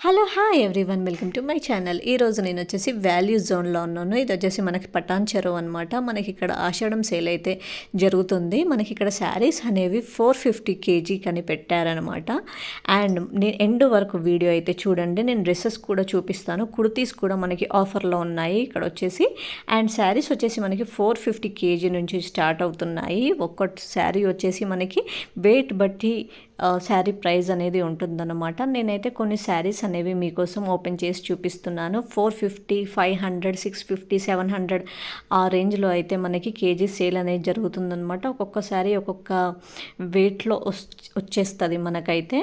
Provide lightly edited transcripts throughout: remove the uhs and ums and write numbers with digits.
Hello hi everyone, welcome to my channel. ఈరోజు నేను వచ్చేసి వాల్యూ జోన్లో ఉన్నాను. ఇది వచ్చేసి మనకి పటాన్ చెరువు అనమాట. మనకి ఇక్కడ ఆషాఢం సేల్ అయితే జరుగుతుంది. మనకి ఇక్కడ శారీస్ అనేవి 450 కేజీకి అని పెట్టారనమాట. అండ్ నేను ఎండ్ వరకు వీడియో అయితే చూడండి. నేను డ్రెస్సెస్ కూడా చూపిస్తాను. కుర్తీస్ కూడా మనకి ఆఫర్లో ఉన్నాయి ఇక్కడ వచ్చేసి. అండ్ శారీస్ వచ్చేసి మనకి 450 కేజీ నుంచి స్టార్ట్ అవుతున్నాయి. ఒక్కొక్క శారీ వచ్చేసి మనకి వెయిట్ బట్టి శారీ ప్రైస్ అనేది ఉంటుందన్నమాట. నేనైతే కొన్ని శారీస్ అనేవి మీకోసం ఓపెన్ చేసి చూపిస్తున్నాను. 450, 500, 650, 700 ఆ రేంజ్లో అయితే మనకి కేజీ సేల్ అనేది జరుగుతుందన్నమాట. ఒక్కొక్క శారీ ఒక్కొక్క వెయిట్లో వచ్చేస్తుంది మనకైతే.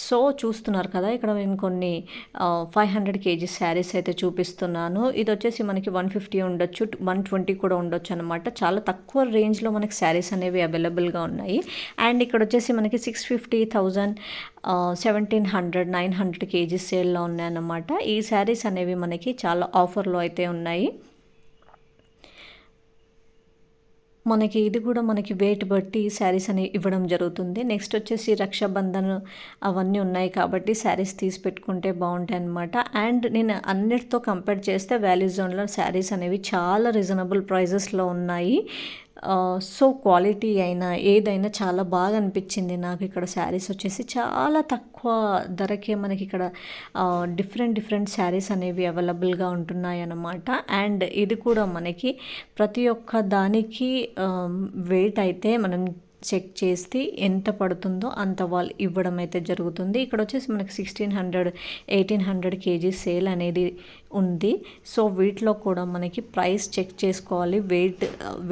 సో చూస్తున్నారు కదా, ఇక్కడ నేను కొన్ని 500 కేజీ శారీస్ అయితే చూపిస్తున్నాను. ఇది వచ్చేసి మనకి 150 ఉండొచ్చు, 120 కూడా ఉండొచ్చు అనమాట. చాలా తక్కువ రేంజ్లో మనకి శారీస్ అనేవి అవైలబుల్గా ఉన్నాయి. అండ్ ఇక్కడ వచ్చేసి మనకి 650, 1000, 1700, 900 కేజీ సేల్లో ఉన్నాయన్నమాట. ఈ శారీస్ అనేవి మనకి చాలా ఆఫర్లో అయితే ఉన్నాయి. మనకి ఇది కూడా మనకి వెయిట్ బట్టి శారీస్ అని ఇవ్వడం జరుగుతుంది. నెక్స్ట్ వచ్చేసి రక్షాబంధన్ అవన్నీ ఉన్నాయి కాబట్టి శారీస్ తీసి పెట్టుకుంటే బాగుంటాయి అన్నమాట. అండ్ నేను అన్నిటితో కంపేర్ చేస్తే వాల్యూ జోన్లో శారీస్ అనేవి చాలా రీజనబుల్ ప్రైజెస్లో ఉన్నాయి. సో క్వాలిటీ అయినా ఏదైనా చాలా బాగా అనిపించింది నాకు. ఇక్కడ శారీస్ వచ్చేసి చాలా తక్కువ ధరకే మనకి ఇక్కడ డిఫరెంట్ శారీస్ అనేవి అవైలబుల్గా ఉంటున్నాయి అన్నమాట. అండ్ ఇది కూడా మనకి ప్రతి ఒక్క దానికి వెయిట్ అయితే మనం చెక్ చేస్తే ఎంత పడుతుందో అంత వాళ్ళు ఇవ్వడం అయితే జరుగుతుంది. ఇక్కడ వచ్చేసి మనకి 1600, 1800 కేజీ సేల్ అనేది ఉంది. సో వీటిలో కూడా మనకి ప్రైస్ చెక్ చేసుకోవాలి.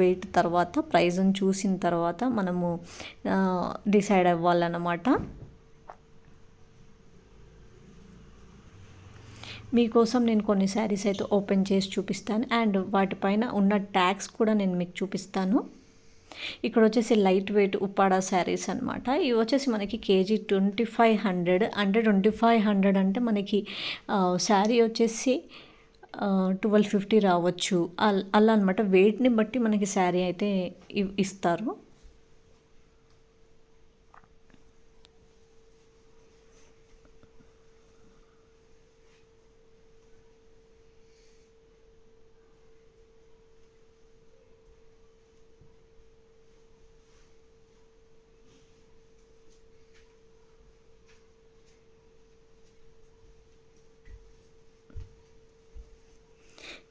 వెయిట్ తర్వాత ప్రైస్ని చూసిన తర్వాత మనము డిసైడ్ అవ్వాలన్నమాట. మీకోసం నేను కొన్ని శారీస్ అయితే ఓపెన్ చేసి చూపిస్తాను. అండ్ వాటిపైన ఉన్న ట్యాగ్స్ కూడా నేను మీకు చూపిస్తాను. ఇక్కడ వచ్చేసి లైట్ వెయిట్ ఉప్పాడా శారీస్ అనమాట. ఇవి వచ్చేసి మనకి కేజీ 2500. అంటే 2500 అంటే మనకి శారీ వచ్చేసి 1250 రావచ్చు అలా అనమాట. వెయిట్ని బట్టి మనకి శారీ అయితే ఇస్తారు.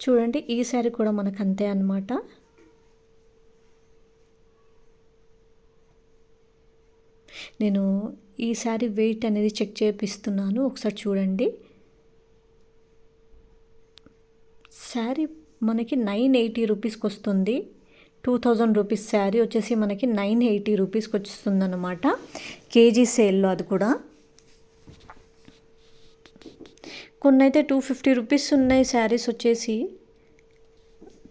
చూడండి, ఈ శారీ కూడా మనకు అంతే అనమాట. నేను ఈ శారీ వెయిట్ అనేది చెక్ చేపిస్తున్నాను, ఒకసారి చూడండి. శారీ మనకి 980 రూపీస్కి వస్తుంది. 2000 రూపీస్ శారీ వచ్చేసి మనకి 980 రూపీస్కి వస్తుంది అనమాట. కేజీ సేల్లో అది కూడా. కొన్ని అయితే 250 రూపీస్ ఉన్నాయి శారీస్ వచ్చేసి.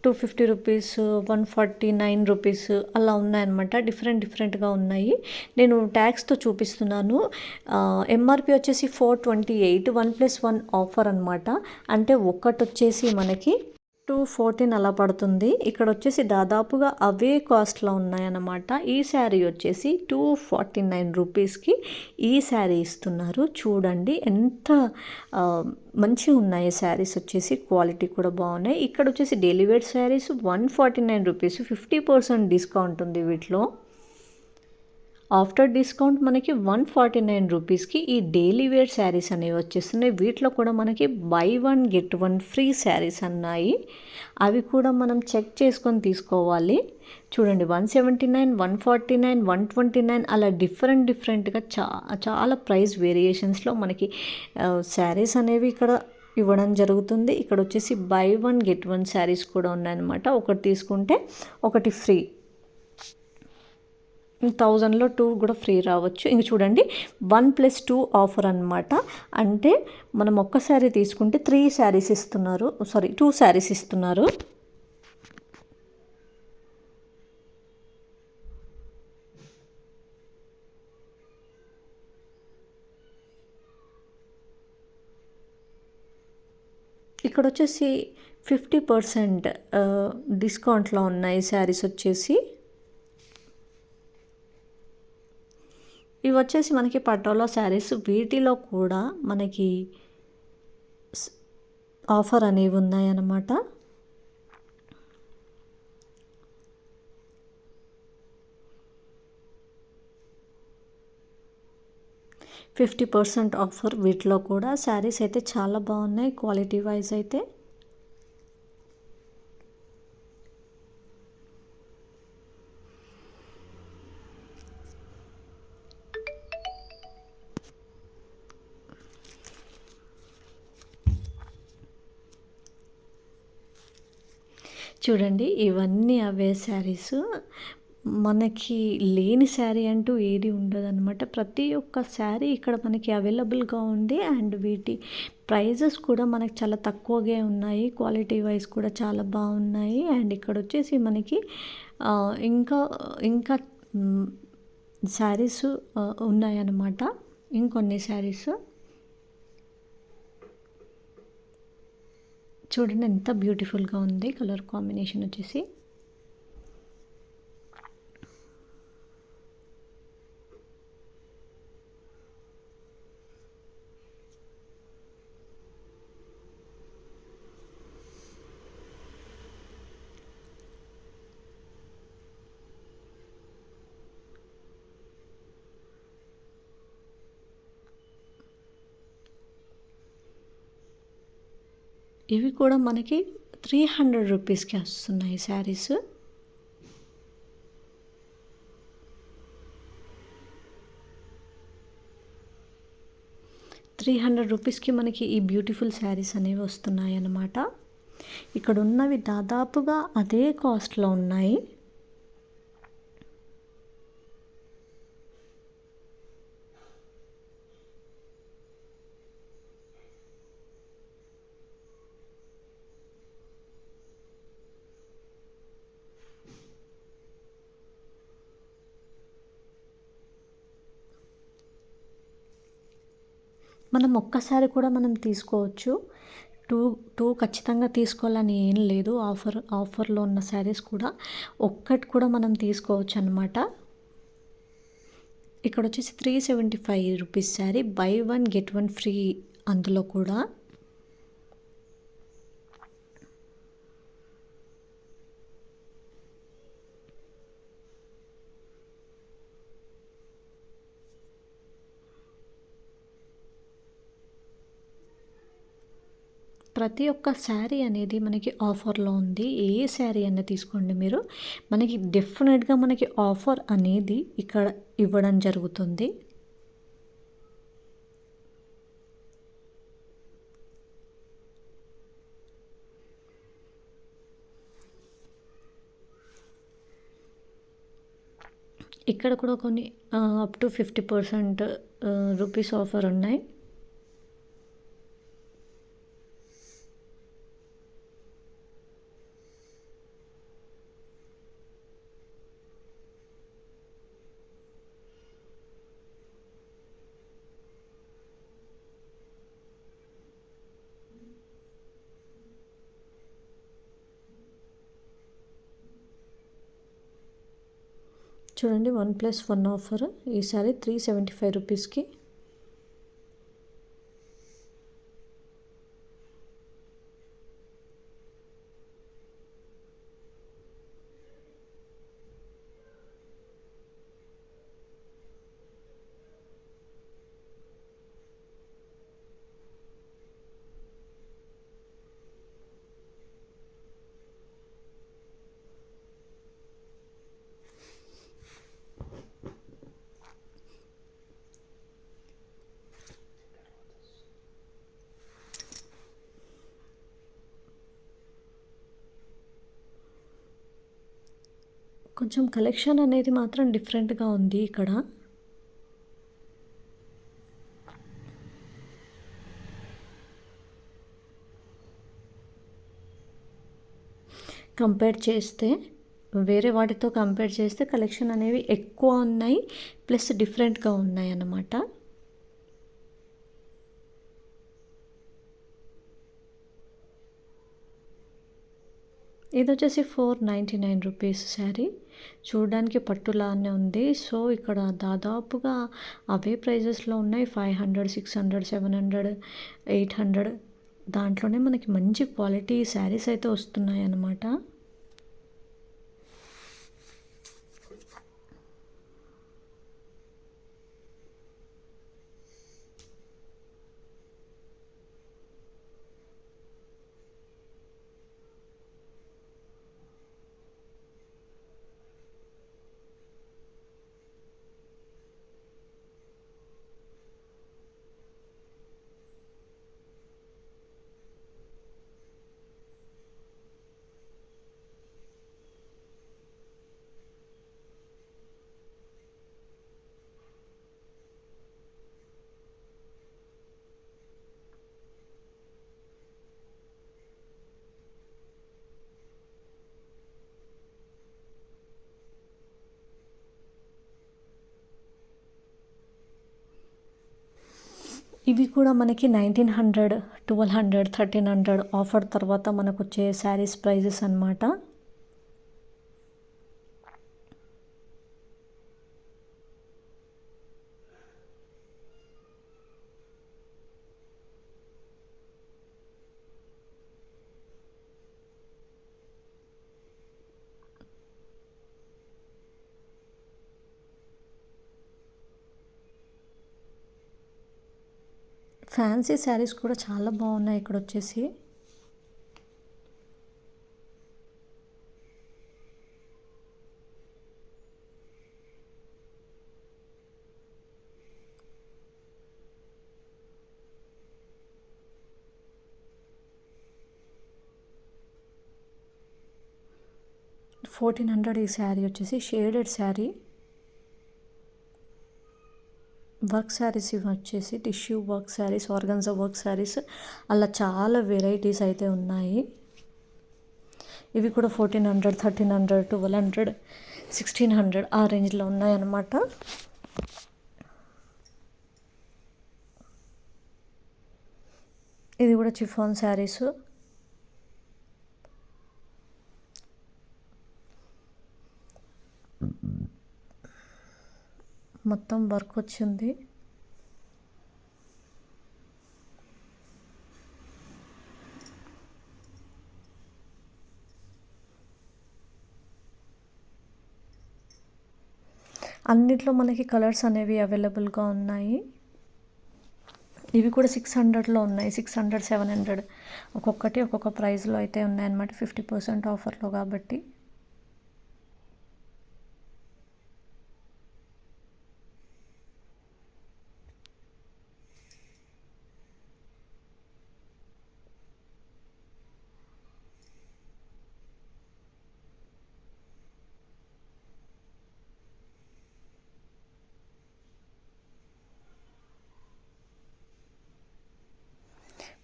250 రూపీస్, 149 రూపీస్ అలా ఉన్నాయన్నమాట. డిఫరెంట్గా ఉన్నాయి. నేను ట్యాక్స్తో చూపిస్తున్నాను. ఎంఆర్పి వచ్చేసి 428, 1+1 ఆఫర్ అనమాట. అంటే ఒక్కటి వచ్చేసి మనకి 214 అలా పడుతుంది. ఇక్కడ వచ్చేసి దాదాపుగా అవే కాస్ట్లో ఉన్నాయన్నమాట. ఈ శారీ వచ్చేసి 249 రూపీస్కి ఈ శారీ ఇస్తున్నారు. చూడండి ఎంత మంచిగా ఉన్నాయి శారీస్ వచ్చేసి. క్వాలిటీ కూడా బాగున్నాయి. ఇక్కడ వచ్చేసి daily wear sarees 149 rupees, 50% discount ఉంది వీటిలో. ఆఫ్టర్ డిస్కౌంట్ మనకి 149 రూపీస్కి ఈ డైలీ వేర్ శారీస్ అనేవి వచ్చేస్తున్నాయి. వీటిలో కూడా మనకి బై 1 get 1 ఫ్రీ శారీస్ అన్నాయి. అవి కూడా మనం చెక్ చేసుకొని తీసుకోవాలి. చూడండి, 179, 149, 129 అలా డిఫరెంట్గా చాలా ప్రైస్ వేరియేషన్స్లో మనకి శారీస్ అనేవి ఇక్కడ ఇవ్వడం జరుగుతుంది. ఇక్కడ వచ్చేసి బై 1 get 1 శారీస్ కూడా ఉన్నాయన్నమాట. ఒకటి తీసుకుంటే ఒకటి ఫ్రీ. 1000లో 2 కూడా ఫ్రీ రావచ్చు. ఇంక చూడండి, 1+2 ఆఫర్ అనమాట. అంటే మనం ఒక్క శారీ తీసుకుంటే 3 శారీస్ ఇస్తున్నారు, 2 శారీస్ ఇస్తున్నారు. ఇక్కడ వచ్చేసి 50% డిస్కౌంట్లో ఉన్నాయి శారీస్ వచ్చేసి. ఇవి వచ్చేసి మనకి పటోలా శారీస్. వీటిలో కూడా మనకి ఆఫర్ అనేవి ఉన్నాయన్నమాట. $50% ఆఫర్. వీటిలో కూడా శారీస్ అయితే చాలా బాగున్నాయి క్వాలిటీ వైజ్ అయితే. చూడండి ఇవన్నీ అవే శారీస్. మనకి లేని శారీ అంటూ ఏది ఉండదన్నమాట. ప్రతి ఒక్క శారీ ఇక్కడ మనకి అవైలబుల్గా ఉంది. అండ్ వీటి ప్రైజెస్ కూడా మనకి చాలా తక్కువగా ఉన్నాయి. క్వాలిటీ వైజ్ కూడా చాలా బాగున్నాయి. అండ్ ఇక్కడ వచ్చేసి మనకి ఇంకా ఇంకా శారీస్ ఉన్నాయన్నమాట. ఇంకొన్ని శారీస్ చూడండి ఎంత బ్యూటిఫుల్గా ఉంది కలర్ కాంబినేషన్ వచ్చేసి. ఇవి కూడా మనకి 300 రూపీస్కి వస్తున్నాయి శారీస్. ₹300 మనకి ఈ బ్యూటిఫుల్ శారీస్ అనేవి వస్తున్నాయి అన్నమాట. ఇక్కడ ఉన్నవి దాదాపుగా అదే కాస్ట్లో ఉన్నాయి. మనం ఒక్కసారి కూడా మనం తీసుకోవచ్చు. టూ టూ ఖచ్చితంగా తీసుకోవాలని ఏం లేదు. ఆఫర్లో ఉన్న శారీస్ కూడా ఒక్కటి కూడా మనం తీసుకోవచ్చు అనమాట. ఇక్కడ వచ్చేసి ₹375 శారీ, బై 1 గెట్ 1 ఫ్రీ అందులో కూడా. ప్రతి ఒక్క శారీ అనేది మనకి ఆఫర్లో ఉంది. ఏ శారీ అన్న తీసుకోండి మీరు, మనకి డెఫినెట్గా మనకి ఆఫర్ అనేది ఇక్కడ ఇవ్వడం జరుగుతుంది. ఇక్కడ కూడా కొన్ని అప్ టు 50% రూపీస్ ఆఫర్ ఉన్నాయి. చూడండి 1+1 ఆఫర్. ఈసారి ₹375కి. కొంచెం కలెక్షన్ అనేది మాత్రం డిఫరెంట్గా ఉంది ఇక్కడ. కంపేర్ చేస్తే వేరే వాటితో కంపేర్ చేస్తే కలెక్షన్ అనేవి ఎక్కువ ఉన్నాయి, ప్లస్ డిఫరెంట్గా ఉన్నాయి అన్నమాట. ఇది వచ్చేసి ₹499 శారీ. చూడడానికి పట్టులానే ఉంది. సో ఇక్కడ దాదాపుగా అవే ప్రైజెస్లో ఉన్నాయి. 500, 600, 700, 800 దాంట్లోనే మనకి మంచి క్వాలిటీ శారీస్ అయితే వస్తున్నాయి అన్నమాట. ఇవి కూడా మనకి 1900, 1200, 1300 ఆఫర్ తర్వాత మనకు వచ్చే శారీస్ ప్రైజెస్ అన్నమాట. ఫ్యాన్సీ శారీస్ కూడా చాలా బాగున్నాయి ఇక్కడ వచ్చేసి. $1400 ఈ శారీ వచ్చేసి షేడెడ్ శారీ. వర్క్ శారీస్ ఇవి వచ్చేసి tissue work saris, organza work saris, అలా చాలా వెరైటీస్ అయితే ఉన్నాయి. ఇవి కూడా 1400, 1300, 1200, 1600 ఆ రేంజ్లో ఉన్నాయన్నమాట. ఇది కూడా చిఫాన్ శారీస్. మొత్తం వర్క్ వచ్చింది. అన్నిట్లో మనకి కలర్స్ అనేవి అవైలబుల్గా ఉన్నాయి. ఇవి కూడా 600లో ఉన్నాయి. 600, 700 ఒక్కొక్కటి ఒక్కొక్క ప్రైస్లో అయితే ఉన్నాయన్నమాట. 50% ఆఫర్లో కాబట్టి.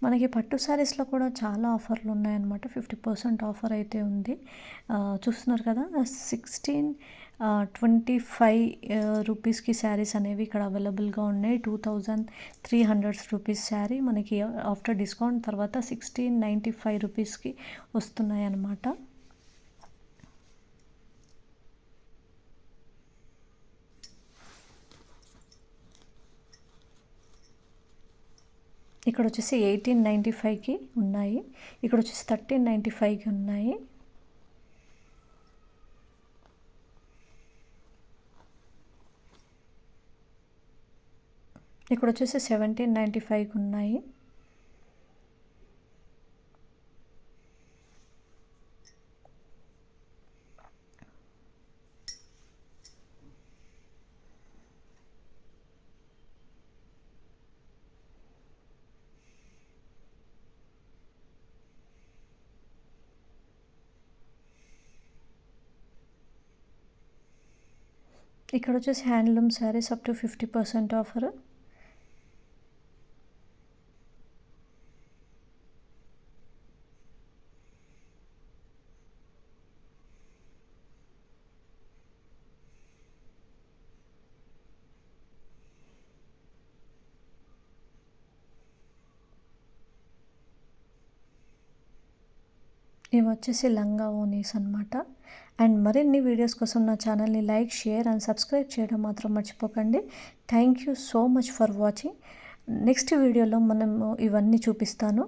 మనకి పట్టు శారీస్లో కూడా చాలా ఆఫర్లు ఉన్నాయన్నమాట. 50% ఆఫర్ అయితే ఉంది. చూస్తున్నారు కదా, 1625 రూపీస్కి శారీస్ అనేవి ఇక్కడ అవైలబుల్గా ఉన్నాయి. 2300 రూపీస్ శారీ మనకి ఆఫ్టర్ డిస్కౌంట్ తర్వాత 1695 రూపీస్కి వస్తున్నాయి అన్నమాట. ఇక్కడ వచ్చేసి 1895కి ఉన్నాయి. ఇక్కడ వచ్చేసి 1395కి ఉన్నాయి. ఇక్కడ వచ్చేసి 1795కి ఉన్నాయి. ఇక్కడ వచ్చేసి handloom saris up to 50% offer. ఇవి వచ్చేసి లంగా ఓనీస్ అనమాట. అండ్ మరిన్ని వీడియోస్ కోసం నా ఛానల్ని లైక్, షేర్ అండ్ సబ్స్క్రైబ్ చేయడం మాత్రం మర్చిపోకండి. Thank you so much for watching. Next వీడియోలో మనం ఇవన్నీ చూపిస్తాను.